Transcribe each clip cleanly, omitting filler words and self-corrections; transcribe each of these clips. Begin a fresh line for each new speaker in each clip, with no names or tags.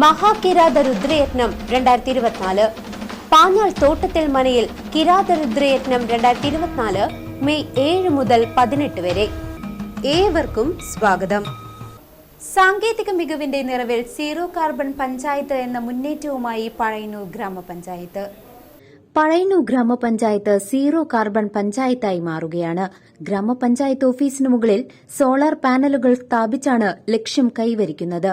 മഹാകിരാത രുദ്രയജ്ഞം 2024 പാഞ്ഞാൾ തോട്ടത്തിൽ മനയിൽ കിരാത രുദ്രയജ്ഞം 2024 മെയ് 7 മുതൽ 18 വരെ. ഏവർക്കും സ്വാഗതം. സാങ്കേതിക മികവിന്റെ നിറവിൽ സീറോ കാർബൺ പഞ്ചായത്ത് എന്ന മുന്നേറ്റവുമായി പഴയന്നൂർ ഗ്രാമപഞ്ചായത്ത്. പഴയന്നൂർ ഗ്രാമപഞ്ചായത്ത് സീറോ കാർബൺ പഞ്ചായത്തായി മാറുകയാണ്. ഗ്രാമപഞ്ചായത്ത് ഓഫീസിന് മുകളിൽ സോളാർ പാനലുകൾ സ്ഥാപിച്ചാണ് ലക്ഷ്യം കൈവരിക്കുന്നത്.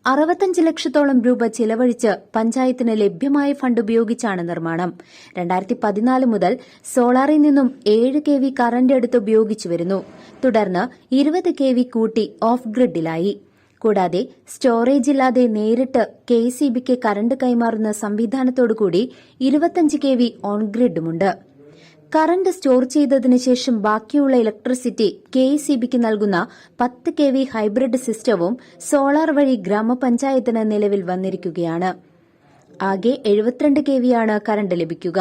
65 ലക്ഷത്തോളം രൂപ ചിലവഴിച്ച് പഞ്ചായത്തിന് ലഭ്യമായ ഫണ്ട് ഉപയോഗിച്ചാണ് നിർമ്മാണം. 2014 മുതൽ സോളാറിൽ നിന്നും 7 kV കറന്റ് എടുത്ത് ഉപയോഗിച്ചു വരുന്നു. തുടർന്ന് 20 kV കൂട്ടി ഓഫ് ഗ്രിഡിലായി. കൂടാതെ സ്റ്റോറേജ് ഇല്ലാതെ നേരിട്ട് KECBക്ക് കറന്റ് കൈമാറുന്ന സംവിധാനത്തോടുകൂടി 25 kV ഓൺ ഗ്രിഡുമുണ്ട്. കറന്റ് സ്റ്റോർ ചെയ്തതിനു ശേഷം ബാക്കിയുള്ള ഇലക്ട്രിസിറ്റി KECBക്ക് നൽകുന്ന 10 kV ഹൈബ്രിഡ് സിസ്റ്റവും സോളാർ വഴി ഗ്രാമപഞ്ചായത്തിന് നിലവിൽ വന്നിരിക്കുകയാണ്. ആകെ 72 kVയാണ് കറന്റ് ലഭിക്കുക.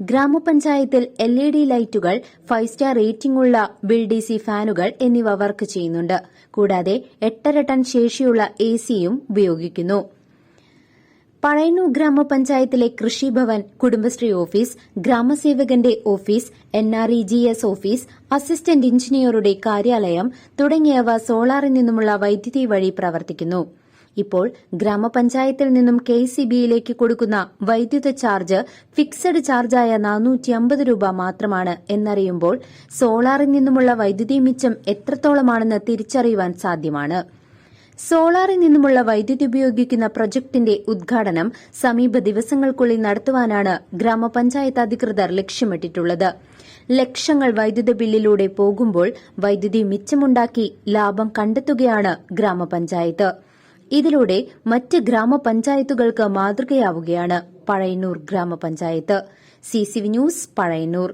ഗ്രാമപഞ്ചായത്തിൽ LED ലൈറ്റുകൾ, 5 സ്റ്റാർ റേറ്റിംഗ് ഉള്ള BLDC ഫാനുകൾ എന്നിവ വർക്ക് ചെയ്യുന്നുണ്ട്. കൂടാതെ 8.5 ടൺ ശേഷിയുള്ള ACയും ഉപയോഗിക്കുന്നു. പഴയന്നൂർ ഗ്രാമപഞ്ചായത്തിലെ കൃഷിഭവൻ, കുടുംബശ്രീ ഓഫീസ്, ഗ്രാമസേവകന്റെ ഓഫീസ്, NREGS ഓഫീസ്, അസിസ്റ്റന്റ് എഞ്ചിനീയറുടെ കാര്യാലയം തുടങ്ങിയവ സോളാറിൽ നിന്നുമുള്ള വൈദ്യുതി വഴി പ്രവർത്തിക്കുന്നു. ഇപ്പോൾ ഗ്രാമപഞ്ചായത്തിൽ നിന്നും KECBയിലേക്ക് കൊടുക്കുന്ന വൈദ്യുത ചാർജ് ഫിക്സഡ് ചാർജായ 450 രൂപ മാത്രമാണ് എന്നറിയുമ്പോൾ സോളാറിൽ നിന്നുമുള്ള വൈദ്യുതി മിച്ചം എത്രത്തോളമാണെന്ന് തിരിച്ചറിയുവാൻ സാധ്യമാണ്. സോളാറിൽ നിന്നുമുള്ള വൈദ്യുതി ഉപയോഗിക്കുന്ന പ്രൊജക്ടിന്റെ ഉദ്ഘാടനം സമീപ ദിവസങ്ങൾക്കുള്ളിൽ നടത്തുവാനാണ് ഗ്രാമപഞ്ചായത്ത് അധികൃതർ ലക്ഷ്യമിട്ടിട്ടുള്ളത്. ലക്ഷങ്ങൾ വൈദ്യുത ബില്ലിലൂടെ പോകുമ്പോൾ വൈദ്യുതി മിച്ചമുണ്ടാക്കി ലാഭം കണ്ടെത്തുകയാണ് ഗ്രാമപഞ്ചായത്ത്. ഇതിലൂടെ മറ്റ് ഗ്രാമപഞ്ചായത്തുകൾക്ക് മാതൃകയാവുകയാണ് പഴയന്നൂർ ഗ്രാമപഞ്ചായത്ത്. CCV news, Pazhayannur.